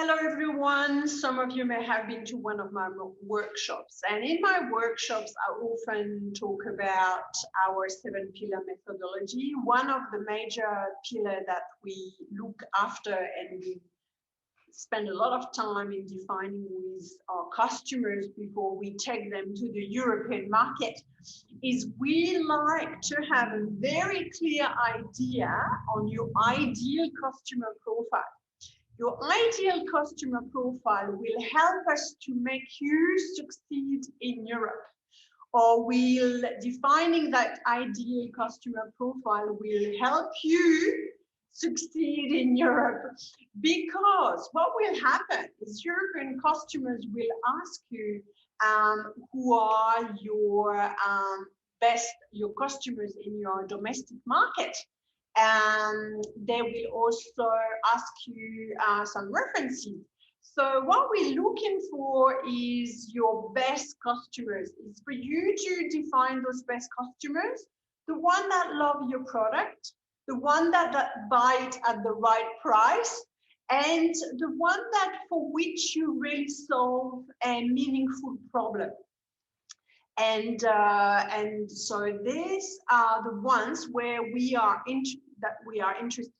Hello, everyone. Some of you may have been to one of my workshops. And in my workshops, I often talk about our 7-pillar methodology. One of the major pillars that we look after and we spend a lot of time in defining with our customers before we take them to the European market is we like to have a very clear idea on your ideal customer profile. Your ideal customer profile will help us to make you succeed in Europe, or will defining that ideal customer profile will help you succeed in Europe. Because what will happen is European customers will ask you who are your your customers in your domestic market. They will also ask you some references. So what we're looking for is your best customers. It's for you to define those best customers, the one that love your product, the one that buy it at the right price, and the one that for which you really solve a meaningful problem. And so these are the ones where we are interested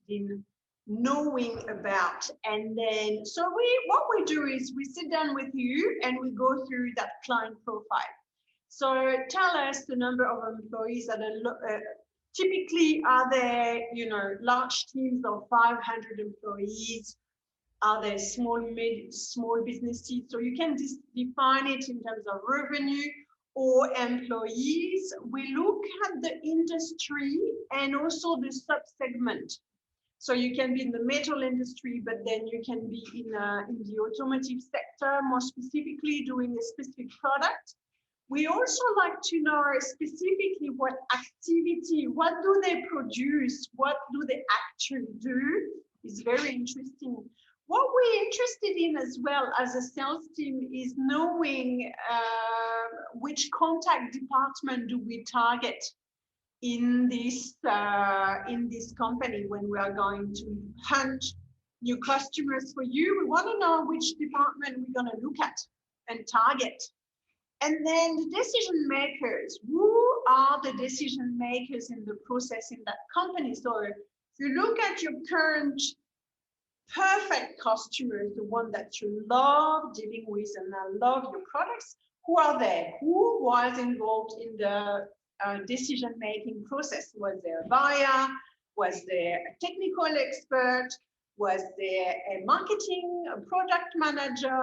in knowing about. And then so what we do is we sit down with you and we go through that client profile. So tell us the number of employees that are typically, are there large teams of 500 employees? Are there small businesses? So you can define it in terms of revenue or employees. We look at the industry and also the sub-segment. So you can be in the metal industry, but then you can be in the automotive sector, more specifically doing a specific product. We also like to know specifically what activity, what do they produce, what do they actually do, is very interesting. What we're interested in as well as a sales team is knowing which contact department do we target in this company when we are going to hunt new customers for you. We want to know which department we're going to look at and target. And then the decision makers, who are the decision makers in the process in that company? So if you look at your current perfect customers, the one that you love dealing with and love your products, who are they? Who was involved in the decision-making process? Was there a buyer? Was there a technical expert? Was there a marketing, a product manager?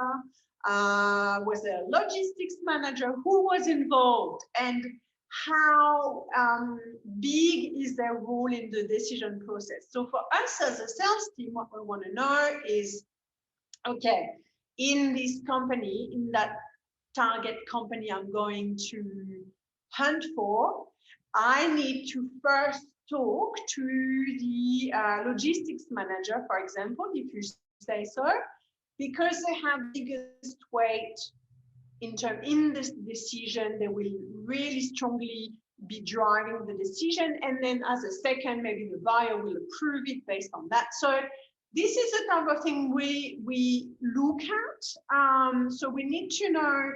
Was there a logistics manager? Who was involved? And how big is their role in the decision process? So for us as a sales team, what we want to know is, okay, in this company, in that target company I'm going to hunt for, I need to first talk to the logistics manager, for example, if you say so, because they have biggest weight in this decision. They will really strongly be driving the decision, and then as a second, maybe the buyer will approve it based on that. So this is the type of thing we look at. So we need to know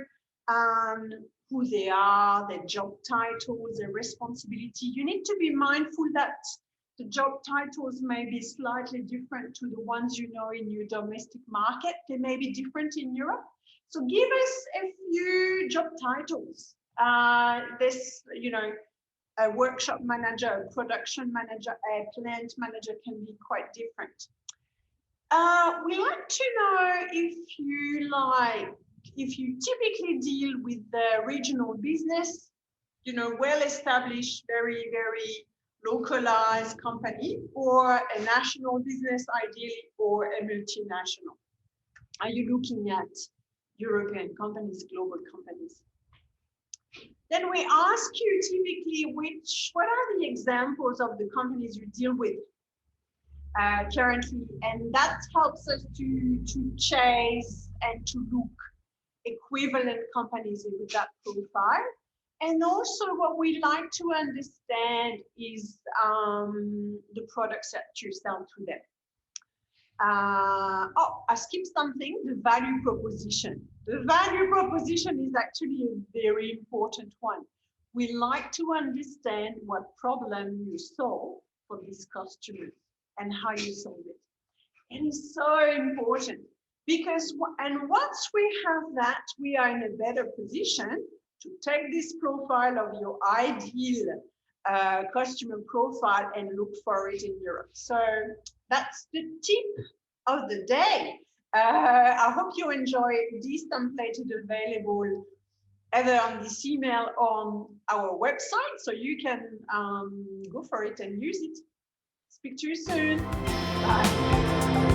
who they are, their job titles, their responsibility. You need to be mindful that the job titles may be slightly different to the ones you know in your domestic market. They may be different in Europe. So give us a few job titles. A workshop manager, a production manager, a plant manager can be quite different. We like to know if you typically deal with the regional business, well-established, very, very localized company, or a national business ideally, or a multinational. Are you looking at European companies, global companies? Then we ask you typically what are the examples of the companies you deal with currently, and that helps us to chase and to look equivalent companies with that profile. And also what we like to understand is the products that you sell to them. I skipped something, the value proposition. The value proposition is actually a very important one. We like to understand what problem you solve for this customer and how you solve it. And it's so important because, and once we have that, we are in a better position to take this profile of your ideal customer profile and look for it in Europe. So that's the tip of the day. I hope you enjoy this template is available either on this email or on our website, so you can go for it and use it. Speak to you soon. Bye.